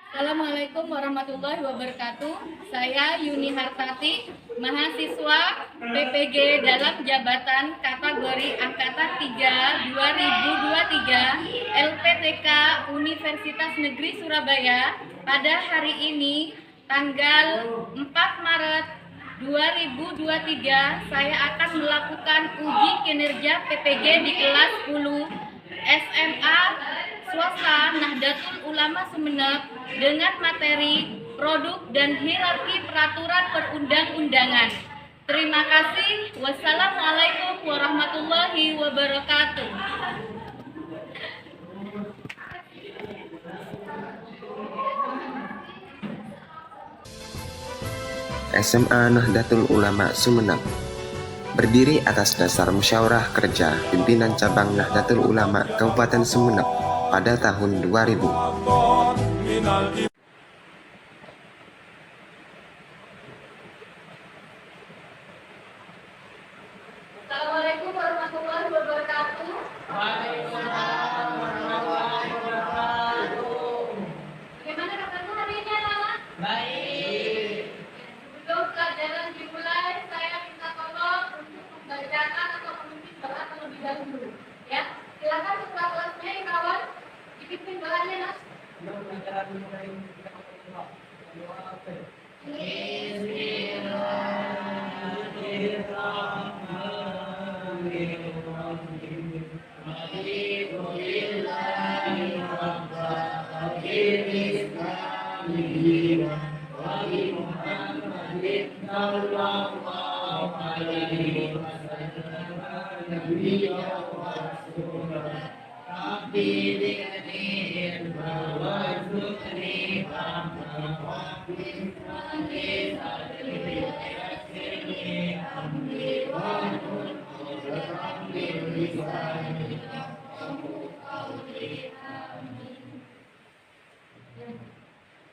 Assalamualaikum warahmatullahi wabarakatuh. Saya Yuni Hartati, mahasiswa PPG dalam jabatan kategori Angkatan 3 2023 LPTK Universitas Negeri Surabaya pada hari ini tanggal 4 Maret 2023 saya akan melakukan uji kinerja PPG di kelas 10 SMA swasta Nahdlatul Ulama Sumeneb dengan materi produk dan hierarki peraturan perundang-undangan. Terima kasih. Wassalamualaikum warahmatullahi wabarakatuh. SMA Nahdlatul Ulama Sumeneb berdiri atas dasar musyawarah kerja pimpinan cabang Nahdlatul Ulama Kabupaten Sumeneb pada tahun 2000. Assalamualaikum warahmatullahi wabarakatuh. Waalaikumsalam warahmatullahi wabarakatuh. Bagaimana kabarnya hari ini, anak-anak? Baik. Sebelum pelajaran dimulai, saya minta tolong untuk membacakan atau memimpin doa terlebih dahulu. Ya, silakan ketua kelasnya yang kawan dipimpin doanya, Nas.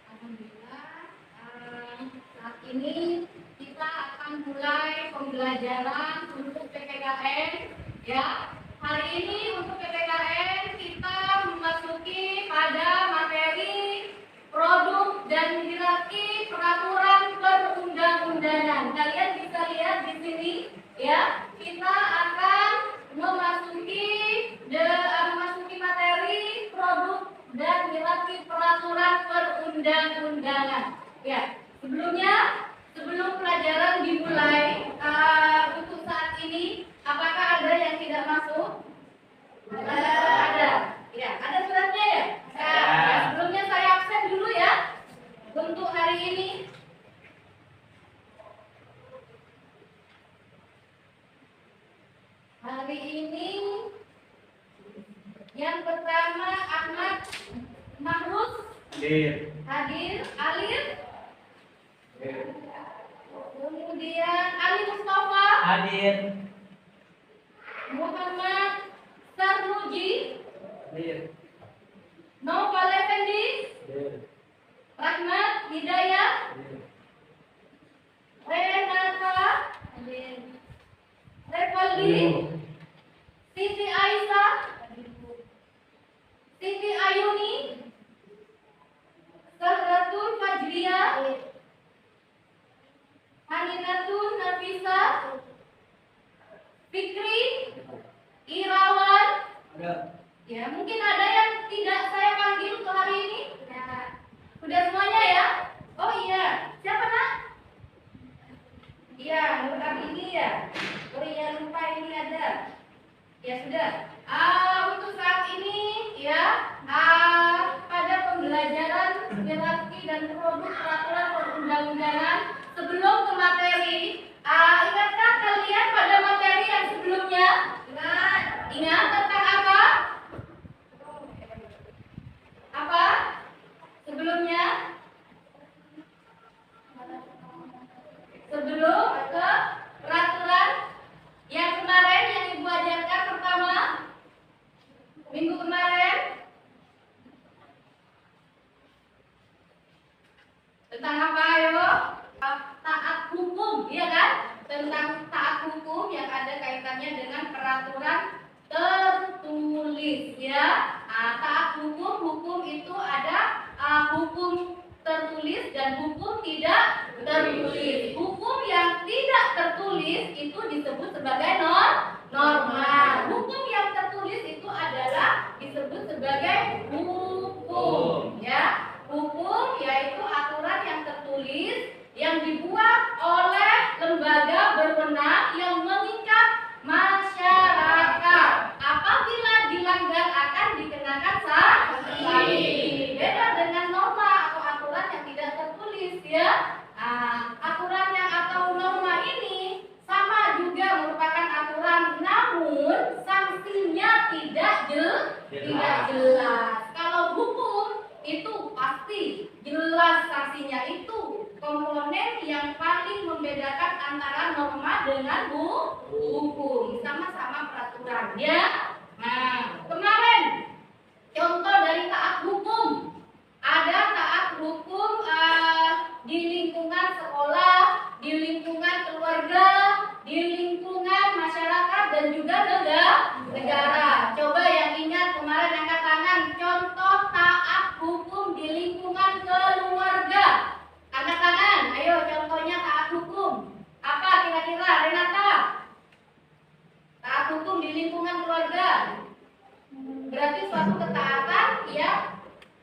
Alhamdulillah, saat ini kita akan mulai pembelajaran untuk PPKN. Ya, hari ini untuk PPKN kita memasuki pada materi produk dan hierarki peraturan perundang-undangan. Kalian bisa lihat di sini, ya, kita akan memasuki materi produk dan hierarki peraturan perundang-undangan. Ya, sebelum pelajaran dimulai, untuk saat ini, apakah ada yang tidak masuk? Ada. Ya, ada suratnya ya? Ya, sebelumnya saya absen dulu ya. Untuk hari ini. Hari ini yang pertama Ahmad Mahrus hadir, Alir, kemudian Ali Mustafa Hadir. Muhammad Sarmuji, Noval Effendi, Rahmat Hidayat, Renata, Revaldi, Siti Aisyah, Siti Ayuni, Zahratul Fajriya, Haninatul Nafisa, Fikri, Irawan. Ya, mungkin ada yang tidak saya panggil untuk hari ini. Ya, sudah semuanya ya? Oh iya, siapa nak? Iya, Nur ini ya. Oh iya, lupa ini ada. Ya sudah. Untuk saat ini ya, pada pembelajaran hierarki dan produk peraturan perundang-undangan, sebelum ke materi, ingatkah kalian pada materi yang sebelumnya? Ingat tentang apa? Apa? Sebelumnya? Sebelum ke peraturan yang kemarin yang Ibu ajarkan pertama minggu kemarin tentang apa ayo? Taat hukum, iya kan? Tentang taat hukum yang ada kaitannya dengan peraturan tertulis ya. Taat hukum itu ada hukum tertulis dan hukum tidak tertulis. Hukum yang tidak tertulis itu disebut sebagai norma. Hukum yang tertulis itu adalah disebut sebagai hukum, ya. Hukum yaitu aturan yang tertulis yang dibuat oleh lembaga berwenang yang mengikat masyarakat. Apabila dilanggar akan dikenakan sanksi. Beda dengan norma atau aturan yang tidak tertulis, ya. Aturan yang atau norma ini sama juga merupakan aturan, namun sanksinya tidak jelas. Kalau hukum itu pasti jelas sanksinya, itu komponen yang paling membedakan antara norma dengan hukum. Sama-sama peraturan, ya. Nah, kemarin contoh dari taat hukum. Ada taat hukum di lingkungan sekolah, di lingkungan keluarga, di lingkungan masyarakat dan juga negara. Coba yang ingat kemarin angkat tangan. Contoh taat hukum di lingkungan keluarga. Angkat tangan. Ayo contohnya taat hukum. Apa kira-kira, Renata? Taat hukum di lingkungan keluarga. Berarti suatu ketaatan ya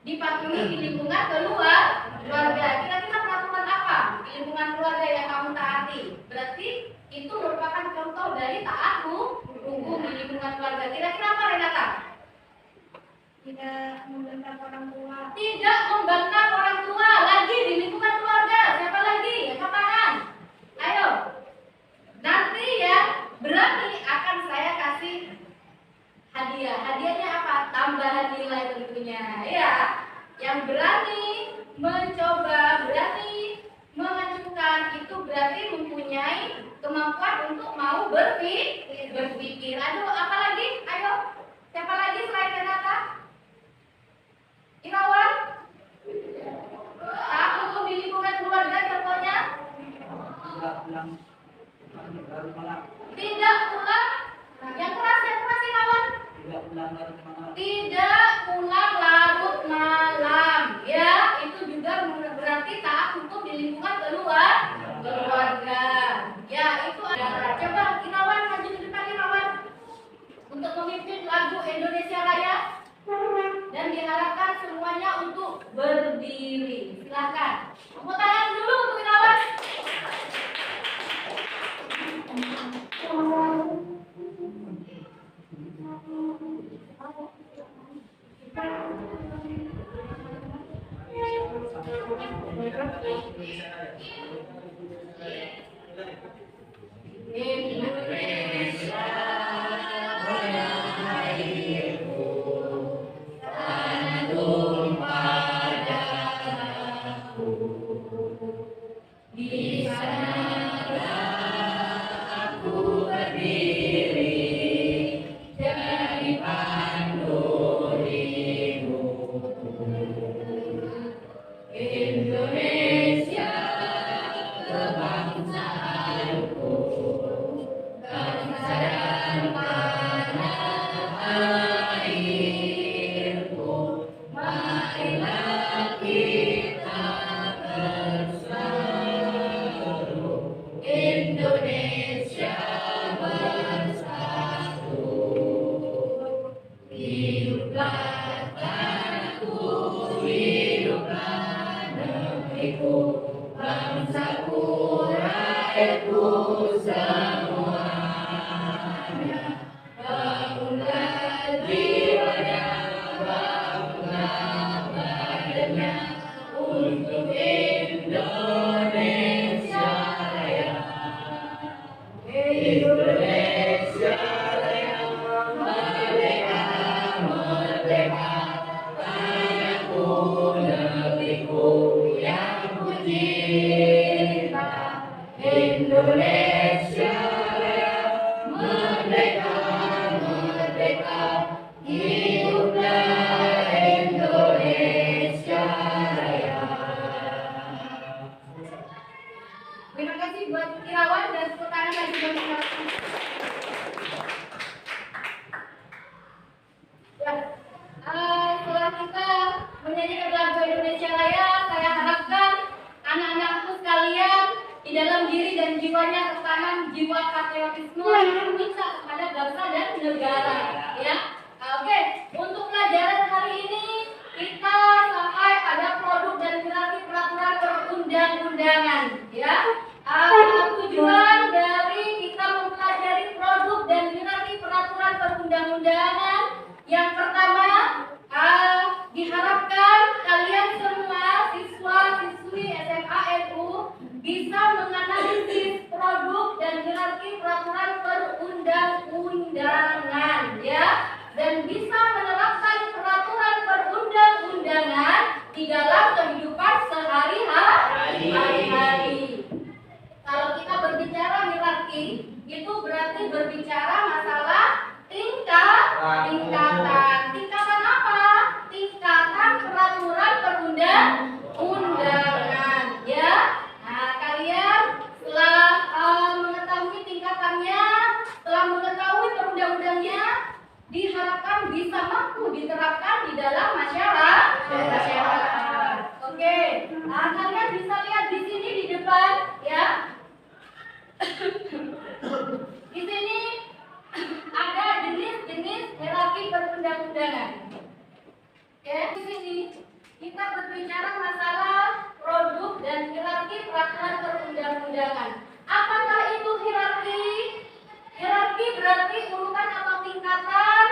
dipatuhi di lingkungan keluarga. Kira-kira peraturan apa di lingkungan keluarga yang kamu taati? Berarti itu merupakan contoh dari taat hukum di lingkungan keluarga. Kira-kira apa, Renata? Tidak membantah orang tua. Tidak membantah orang tua. Lagi di lingkungan keluarga. Siapa lagi? Angkat tangan. Ayo. Nanti ya berani akan saya kasih hadiah. Hadiahnya apa? Tambahan nilai tentunya, ya. Yang berani mencoba, berani mengajukan itu berarti mempunyai kemampuan untuk mau berpikir. Aduh, apa lagi? Ayo. Siapa lagi selain Renata? Irawan? Taat hukum di lingkungan keluarga contohnya? Tidak pulang. Yang keras Irawan? Tidak pulang larut malam. Ya, itu juga berarti taat hukum di lingkungan keluarga. Ya, itu adalah. Coba Irawan maju ke depan, Irawan, untuk memimpin lagu Indonesia Raya. Dan diharapkan semuanya untuk berdiri. Silahkan. Tepuk tangan dulu untuk Irawan. Terima kasih buat Irawan dan tepuk tangan lagi buat Irawan. Ya, setelah kita menyanyikan lagu Indonesia Raya. dalam diri dan jiwanya tertanam jiwa patriotisme yang bisa kepada bangsa dan negara. Ya, oke. Untuk pelajaran hari ini kita sampai pada produk dan hierarki peraturan perundang-undangan. Ya, tujuan dari kita mempelajari produk dan hierarki peraturan perundang-undangan yang pertama, diharapkan kalian semua siswa-siswi SMA NU bisa menganalisis produk dan hierarki peraturan perundang-undangan, ya, dan bisa menerapkan peraturan perundang-undangan di dalam kehidupan sehari-hari. Kalau kita berbicara hierarki, itu berarti berbicara masalah tingkatan. Tingkatan apa? Tingkatan peraturan perundang-undangan, ya. Nah, kalian setelah mengetahui tingkatannya, setelah mengetahui perundang-undangnya, diharapkan bisa mampu diterapkan di dalam masyarakat. Oke. Nah, kalian bisa lihat di sini di depan, ya. Di sini ada jenis-jenis hierarki perundang-undangan. Oke, di sini kita berbicara masalah produk dan hierarki peraturan perundang-undangan. Apakah itu hierarki? Hierarki berarti urutan atau tingkatan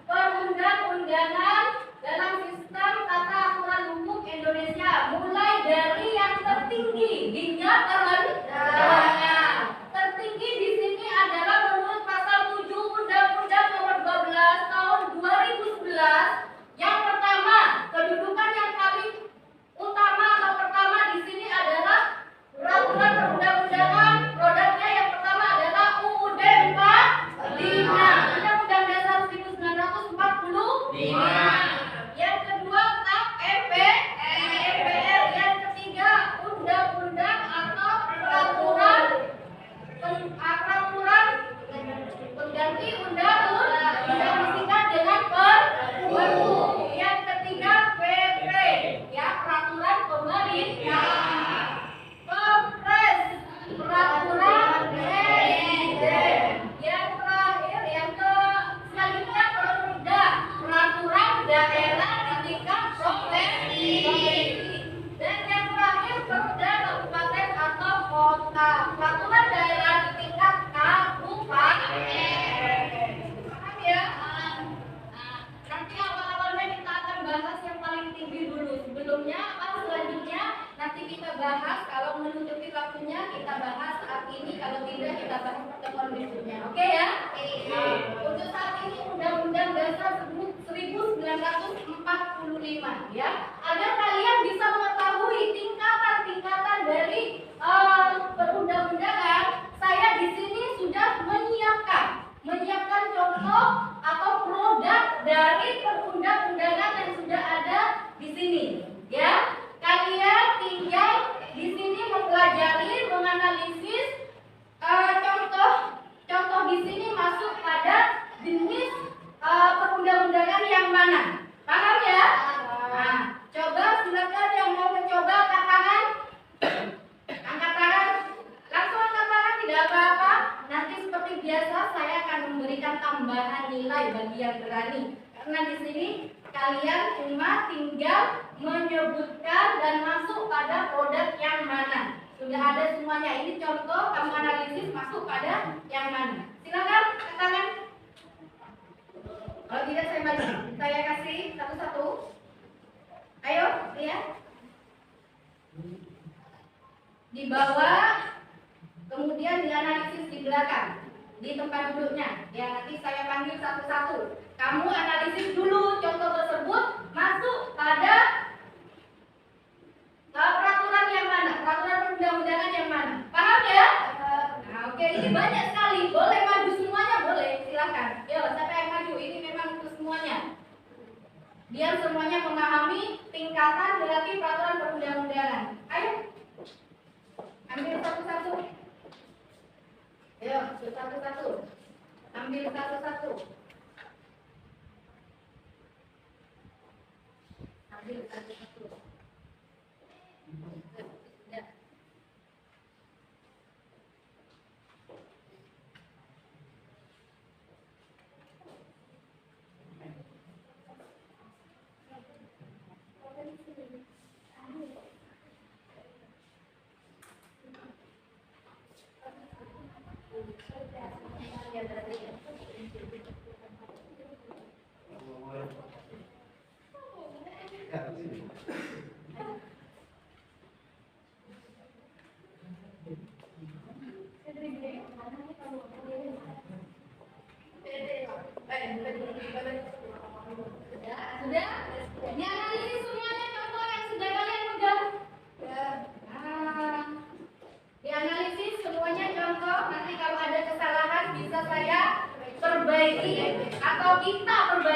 perundang-undangan dalam sistem tata aturan hukum Indonesia, mulai dari yang tertinggi hingga terendah. Tertinggi di sini adalah menurut pasal 7 Undang-Undang Nomor 12 Tahun 2011. Yang pertama, kedudukan yang paling utama atau pertama di sini adalah peraturan perundang-undangan. Produknya yang pertama adalah UUD 45, Undang-Undang Dasar 1945. Yang kedua, TAP MPR. Yang ketiga, undang-undang atau peraturan pengganti undang-undang disingkat dengan Perpu. Yang ketiga, PP, ya, peraturan pemerintah. Kepres, peraturan presiden. Yang terakhir, selanjutnya Perda, peraturan daerah di tingkat provinsi. Dan yang terakhir, Perda kabupaten atau kota, peraturan daerah di tingkat kabupaten. Paham ya? Nanti awal-awalnya kita akan bahas yang paling tinggi dulu. Selanjutnya nanti kita bahas, kalau menutupi waktunya kita bahas saat ini, kalau tidak kita bahas pertemuan berikutnya. Oke ya? Untuk saat ini Undang-Undang Dasar 1945, ya, agar kalian bisa mengetahui tingkatan-tingkatan dari perundang-undangan. Saya di sini sudah menyiapkan contoh atau produk dari perundang-undangan yang sudah ada di sini. Ya, kalian tinggal di sini mempelajari, menganalisis contoh di sini masuk pada jenis perundang-undangan yang mana. Paham ya? Nah, coba silakan yang mau mencoba angkat tangan. Angkat tangan. Langsung angkat tangan, tidak apa-apa. Nanti seperti biasa saya akan memberikan tambahan nilai bagi yang berani. Karena di sini kalian cuma tinggal menyebutkan dan masuk pada produk yang mana. Sudah ada semuanya. Ini contoh, kamu analisis masuk pada yang mana. Silakan angkat tangan. Kalau tidak saya kasih satu-satu. Ayo, lihat. Di bawah, kemudian dianalisis di belakang, di tempat duduknya. Ya, nanti saya panggil satu-satu. Kamu analisis dulu contoh tersebut masuk pada peraturan yang mana, peraturan perundang-undangan yang mana. Paham ya? Nah, oke, ini banyak sekali. Boleh maju semuanya, boleh. Silakan. Ya, siapa yang maju? Ini memang untuk semuanya. Biar semuanya memahami tingkatan hierarki peraturan perundang-undangan. Ayo. Ambil satu-satu. Ayo, satu-satu. Ambil satu-satu. Ambil satu-satu. Ya.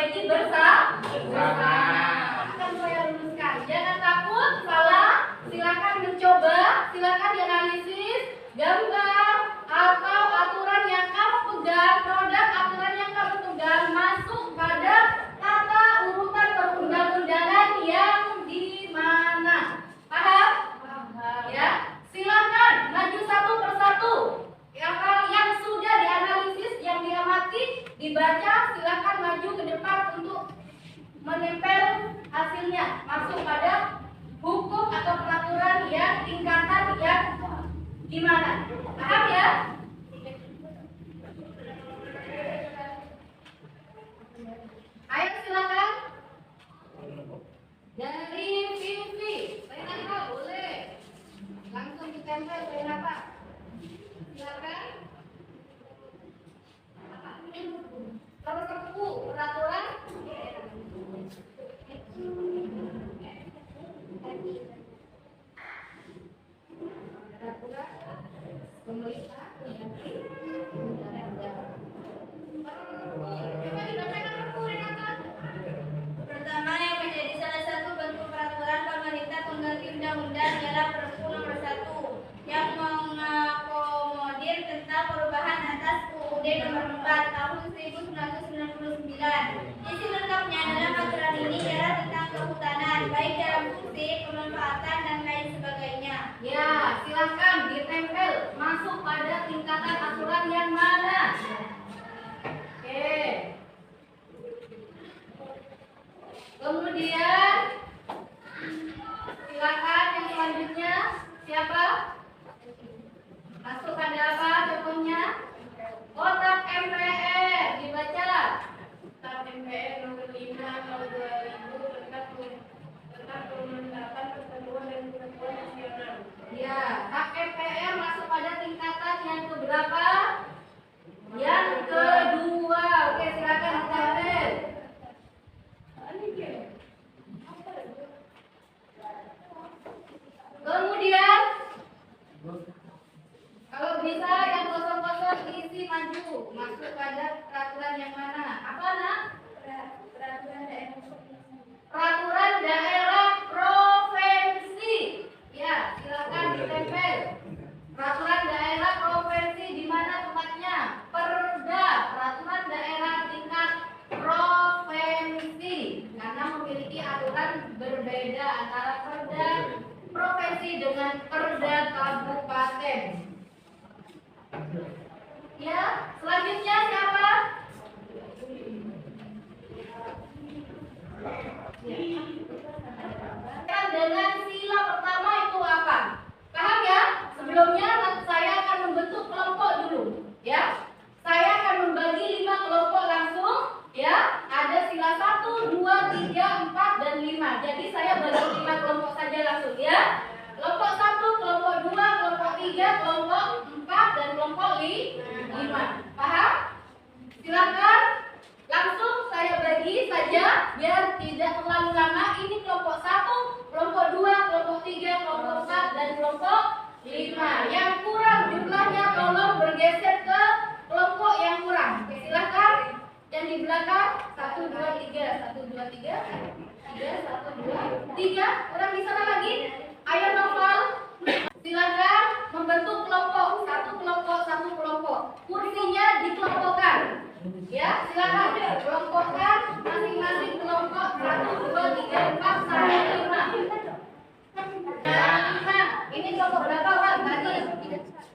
memperbaiki bersama. Akan saya luruskan. Jangan takut salah. Silakan mencoba. Silakan dianalisis gambar atau aturan yang kamu pegang, produk aturan yang kamu pegang masuk pada tata urutan perundang-undangan yang di mana. Paham? Ya. Silakan maju satu persatu. Yang sudah dianalisis, yang diamati, dibaca, silakan maju ke depan untuk menempel hasilnya masuk pada hukum atau peraturan yang tingkatan yang gimana. Paham ya? Ayo silakan. Dari PUV, pena boleh. Langsung ditempel pena Pak. Silakan. Kalau kepu peraturan pemerintah Pertama, yang menjadi salah satu bentuk peraturan pemerintah pengganti undang-undang ialah Perpu Nomor 1 yang mengakomodir tentang perubahan atas UUD Nomor 4 Tahun 1999. Isi lengkapnya dalam aturan ini ialah tentang kehutanan, baik dalam fungsi, pemanfaatan dan lain sebagainya. ya, silakan ditempel masuk pada tingkatan aturan yang mana. Oke. Kemudian silakan yang selanjutnya siapa? Masuk pada apa contohnya? Kotak MPR dibaca. Kotak MPR nomor 5 tahun 2000 tentang pemanfaatan persetujuan dan kesatuan nasional. Ya, hak MPR masuk pada tingkatan yang keberapa? Yang kedua. Oke, silakan ditempel. Kemudian kalau bisa yang kosong-kosong diisi maju masuk pada peraturan yang mana? Apa nak? Peraturan daerah provinsi. Ya, silakan ditempel. Peraturan daerah provinsi di mana tempatnya? Perda, peraturan daerah tingkat provinsi. Karena memiliki aturan berbeda antara perda provinsi dengan perda kabupaten. Ya, selanjutnya siapa? Dengan sila pertama itu apa? Paham ya? Sebelumnya saya akan membentuk kelompok dulu, ya. Saya akan membagi 5 kelompok langsung, ya. Ada sila 1, 2, 3, 4 dan 5. Jadi saya bagi 5 kelompok saja langsung, ya. Kelompok 1, kelompok 2, kelompok 3, kelompok 4 dan kelompok 5. Paham? Silakan langsung saya bagi saja biar tidak terlalu lama. Ini kelompok 1, kelompok 2, kelompok 3, kelompok 4 dan kelompok 5. Yang kurang jumlahnya tolong bergeser ke kelompok yang kurang. Oke, silakan. Yang di belakang 1 2 3 1 2 3 3 1 2 3. Orang di sana lagi? Ayo Noval. Silakan membentuk kelompok, satu kelompok. Kursinya dikelompokkan. Ya, silakan kelompokkan masing-masing kelompok 1 2 3 4 sampai 5. Nah, ini kelompok berapa Wan tadi?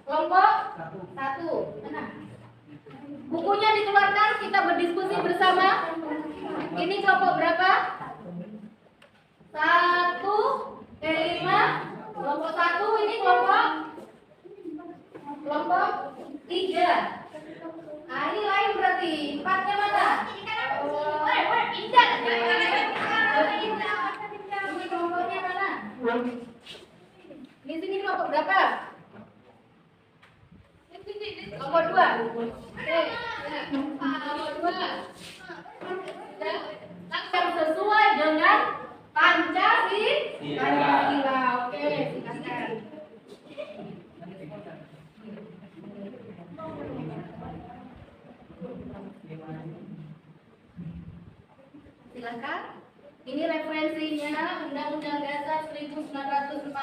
Kelompok 1. Bukunya dikeluarkan, kita berdiskusi bersama. Ini kelompok berapa? 1 5. Kelompok 1 ini kelompok 3. Nah, ini lain berarti. 4-nya mana? Ini kelompoknya mana? Di sini kelompok berapa? Kelompok 2. Oke. Kelompok 2. Yang sesuai dengan Pancasila. Oke, silakan. Silakan. Ini referensinya Undang-Undang Dasar 1945.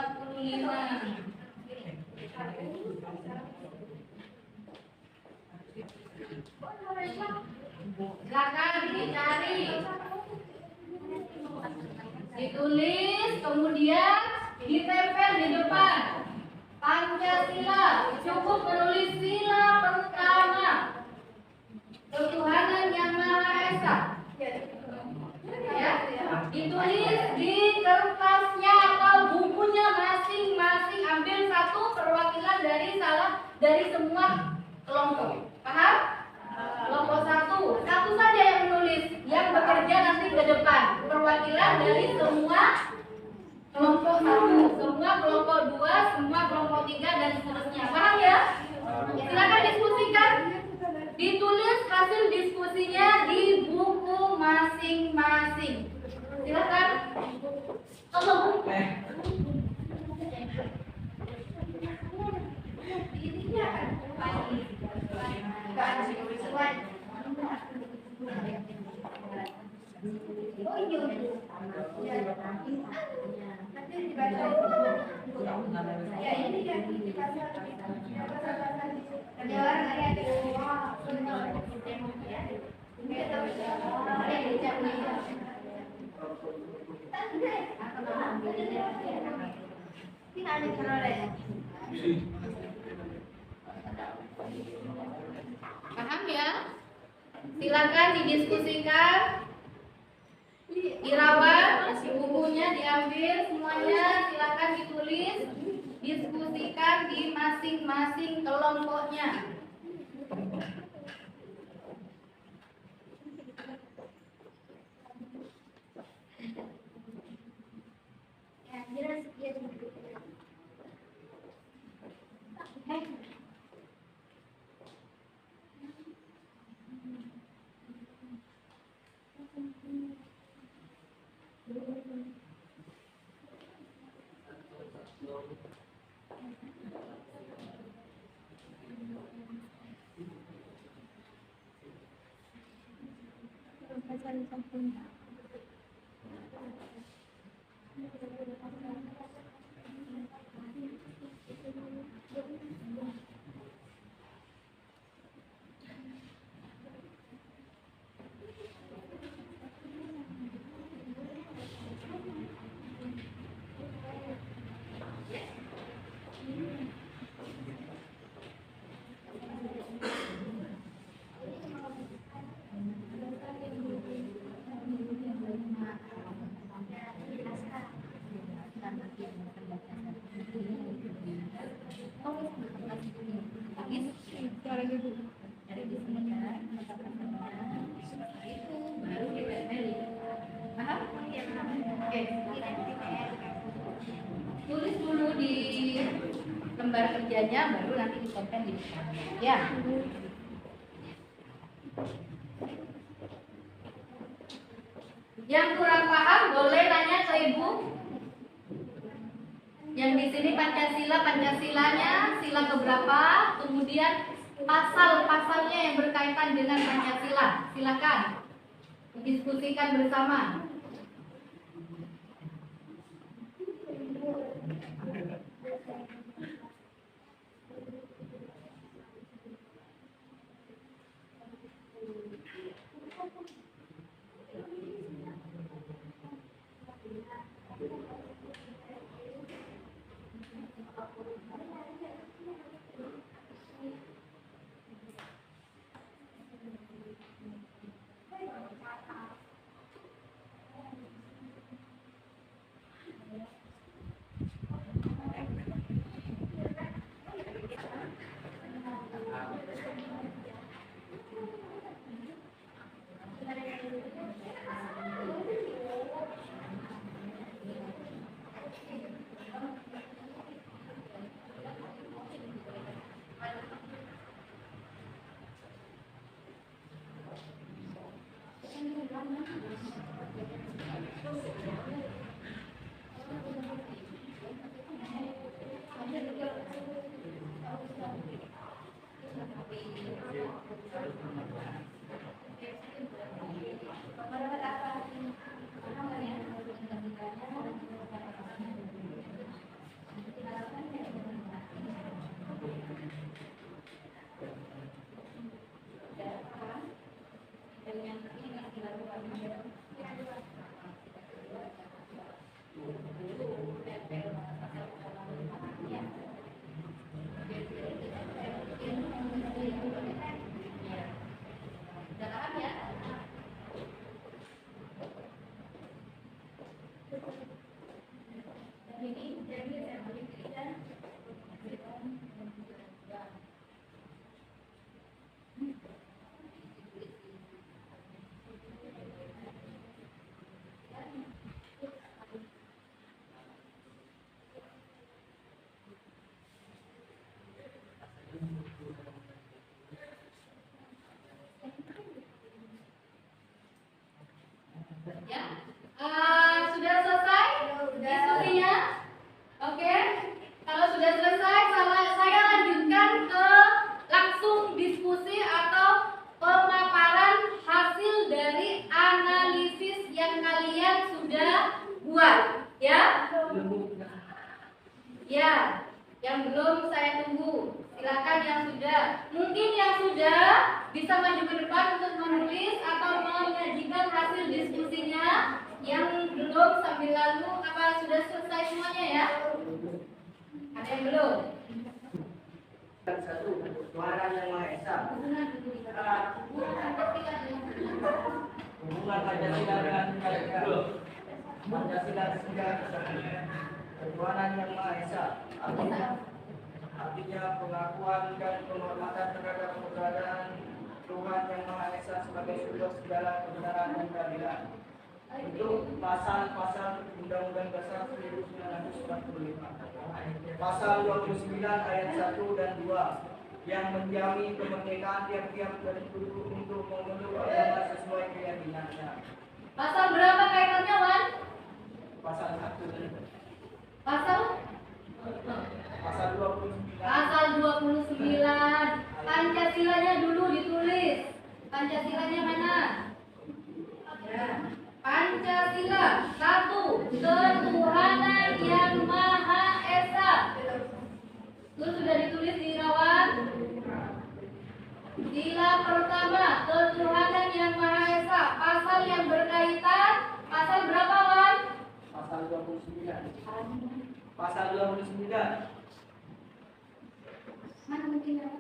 Silakan dicari, ditulis, kemudian ditempel di depan. Pancasila, cukup menulis sila pertama, ketuhanan yang Maha Esa. Ya, ditulis di kertasnya atau bukunya masing-masing. Ambil satu perwakilan dari semua kelompok. Paham? Kelompok satu saja yang menulis, yang bekerja nanti ke depan. Perwakilan dari semua kelompok 1, semua kelompok 2, semua kelompok 3 dan seterusnya. Paham ya? Silakan diskusikan. Ditulis hasil diskusinya di buku masing-masing. Silakan. Tolong. Paham ya? Silakan didiskusikan, dirawat, bukunya diambil semuanya, silakan ditulis, diskusikan di masing-masing kelompoknya. Tulis dulu di lembar kerjanya, baru nanti ditempel di depan. Ya. Yang kurang paham boleh nanya ke ibu. Yang di sini Pancasilanya sila keberapa? Kemudian pasal-pasalnya yang berkaitan dengan Pancasila. Silakan diskusikan bersama. Ya. Sudah selesai diskusinya? Oke. Kalau sudah selesai, saya lanjutkan ke langsung diskusi atau pemaparan hasil dari analisis yang kalian sudah buat, ya? Ya, yang belum saya tunggu. Silakan yang sudah. Mungkin yang sudah bisa maju ke depan untuk menulis atau menyajikan hasil diskusinya. Yang belum sambil lalu apa sudah selesai semuanya ya? Ada yang belum? Satu, Tuhan yang Maha Esa. Hubungan Pancasila dengan negara. Pancasila sebagai ketuhanan yang Maha Esa. Artinya pengakuan dan penghormatan terhadap keberadaan Tuhan yang Maha Esa sebagai sumber segala kebenaran dan keadilan. Untuk pasal-pasal Undang-Undang Dasar 1945. Pasal 29 ayat 1 dan 2 yang menjamin kemerdekaan tiap-tiap individu untuk memeluk agama sesuai keyakinannya. Pasal berapa kaitannya, Wan? Pasal 1 dan Pasal? pasal 29. Pasal 29. Pancasilanya dulu ditulis. Pancasilanya mana? Ya. Pancasila 1. Ketuhanan yang Maha Esa. Itu sudah ditulis di Irawan. Sila pertama, ketuhanan yang Maha Esa. Pasal yang berkaitan, pasal berapa, Wan? Pasal 29. Pasal 29. Mana mungkin ya?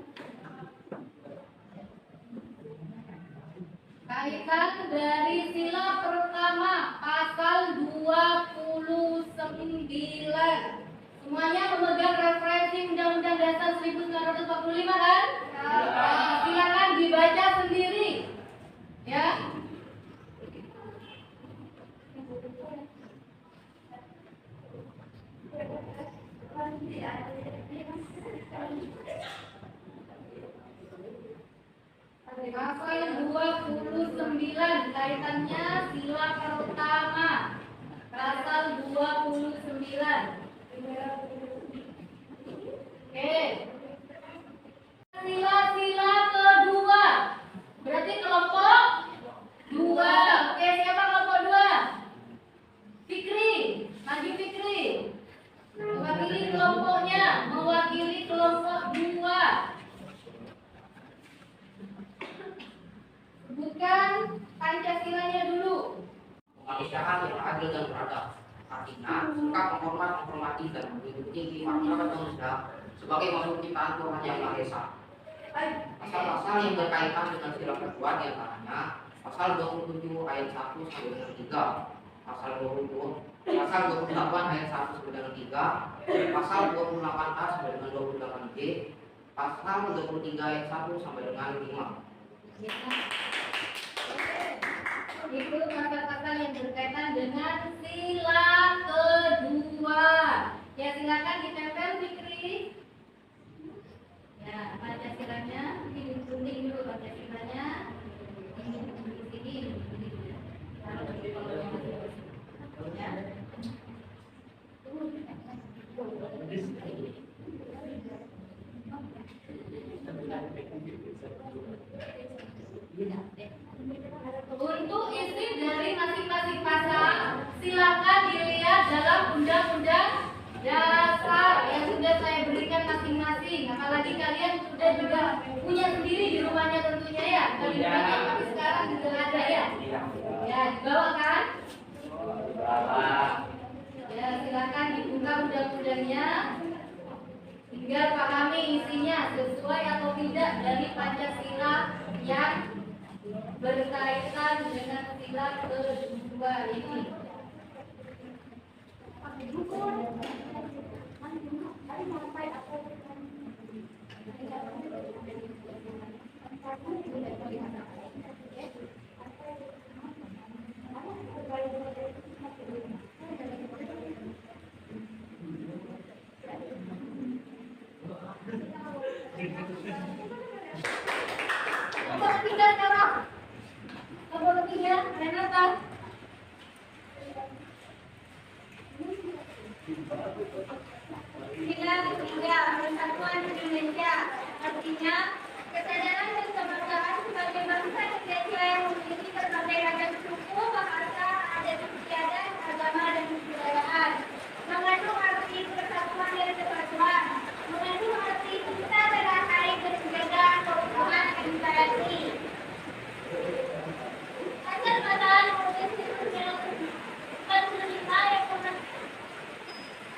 Kaitan dari sila pertama pasal 29. Semuanya memegang referensi Undang-Undang Dasar 1945 kan? Silakan dibaca sendiri. Ya. Pasal 29 kaitannya sila pertama. Pasal 29. Oke. Sila-sila kedua. Berarti kelompok 2. Oke, siapa kelompok 2? Fikri, maju Fikri. Mewakili kelompoknya, mewakili kelompok 2. Bukan Pancasilanya dulu. Kemanusiaan yang adil dan beradab. Artinya, sikap menghormati dan mengikuti masyarakat manusia sebagai makhluk ciptaan Tuhan yang Maha Esa. Pasal-pasal yang berkaitan dengan sila kedua diantaranya pasal 27 ayat 1 sampai dengan 3, pasal 28 ayat 1 sampai dengan 3, pasal 28A sampai dengan 28B, pasal 23 ayat 1 sampai dengan 5. Itu pasal-pasal yang berkaitan dengan sila kedua. Ya, silakan ditempel Fikri. Ya, Pancasilanya digunting dulu Pancasilanya. Ini di sini. Taruh di kolomnya masing-masing. Ya. Untuk isi dari masing-masing pasal, silakan dilihat dalam Undang-Undang Dasar yang sudah saya berikan masing-masing. Apalagi kalian sudah juga punya sendiri di rumahnya tentunya ya. Kali banyak tapi sekarang juga ada ya. Ya, dibawa kan? Ya, silakan dibuka undang-undangnya hingga pahami isinya sesuai atau tidak dari Pancasila yang berkaitan dengan sila kedua ini. Apa ketiga sekarang? Apa ketiga? Renata? Sembilan, tiga, Persatuan Indonesia. Artinya, kesadaran dan kemerdekaan sebagai bangsa Indonesia yang memiliki berbagai ragam suku, bahasa, adat istiadat, agama, dan kebudayaan. Mengandung arti persatuan dan kesatuan. Mengandung arti kita berdasari berbeda keutuhan NKRI. Hasil badan Provinsi Sulawesi Selatan yang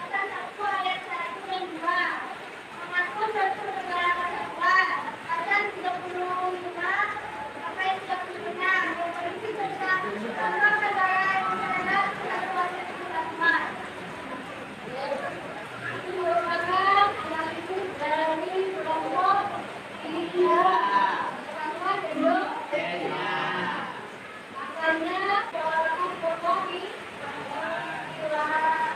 pasal 1 ayat 1 dan 2 mengatur suatu negara kesatuan. Pasal 35 sampai 36 Provinsi tentang tentang negara yang mengenal kesatuan dan kesatuan. Itu merupakan suatu dari kelompok kesatuan Indonesia. Asalnya seorang pokok di wilayah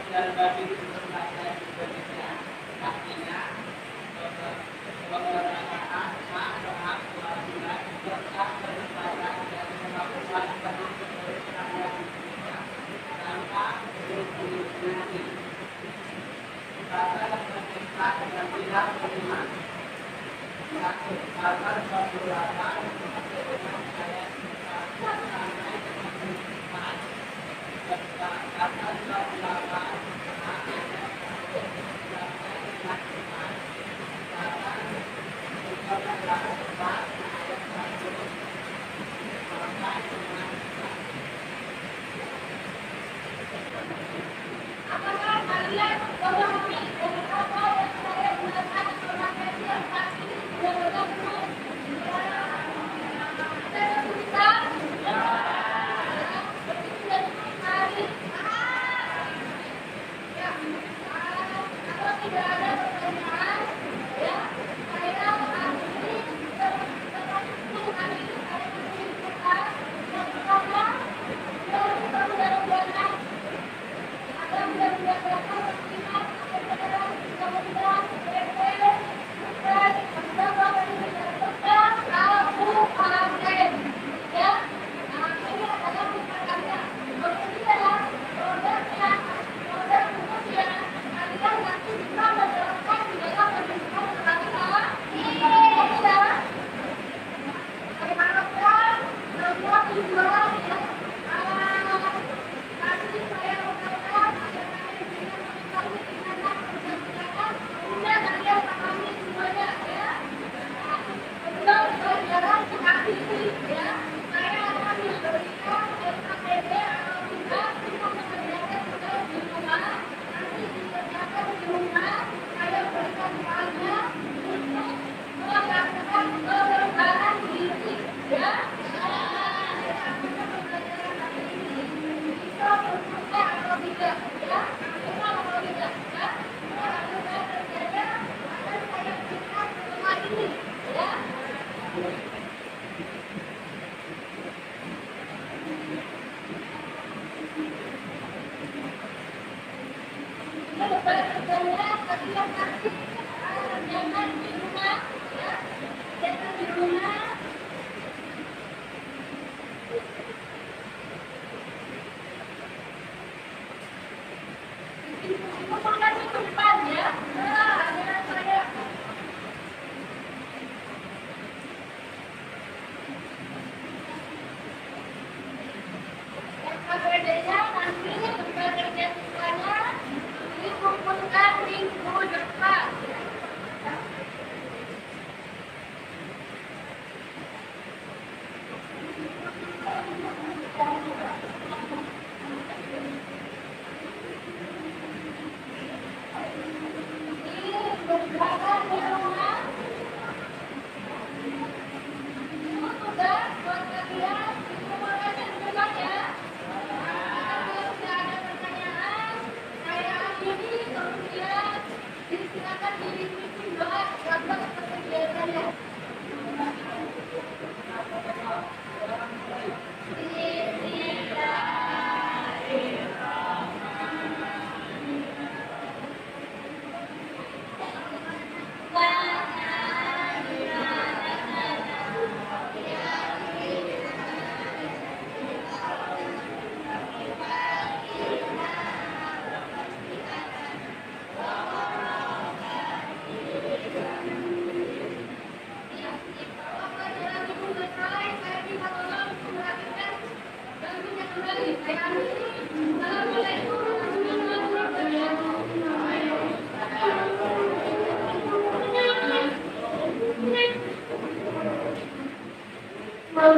dan bagi bangsa Indonesia. Artinya kemerdekaan hak berhak kewajiban serta kesempatan dan kemampuan penuh untuk rakyat Indonesia tanpa diskriminasi. Pasal pemerintah dan tidak terima. Satu, pasal 28 ayat 1 sampai 4. Pasal 28 apakah kalian memahami dengan apa yang saya gunakan informasi yang saat ini sudah bergabung?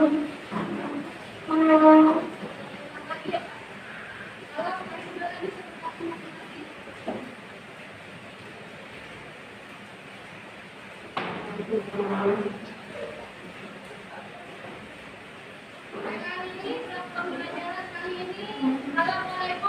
Pembelajaran kali ini adalah mulai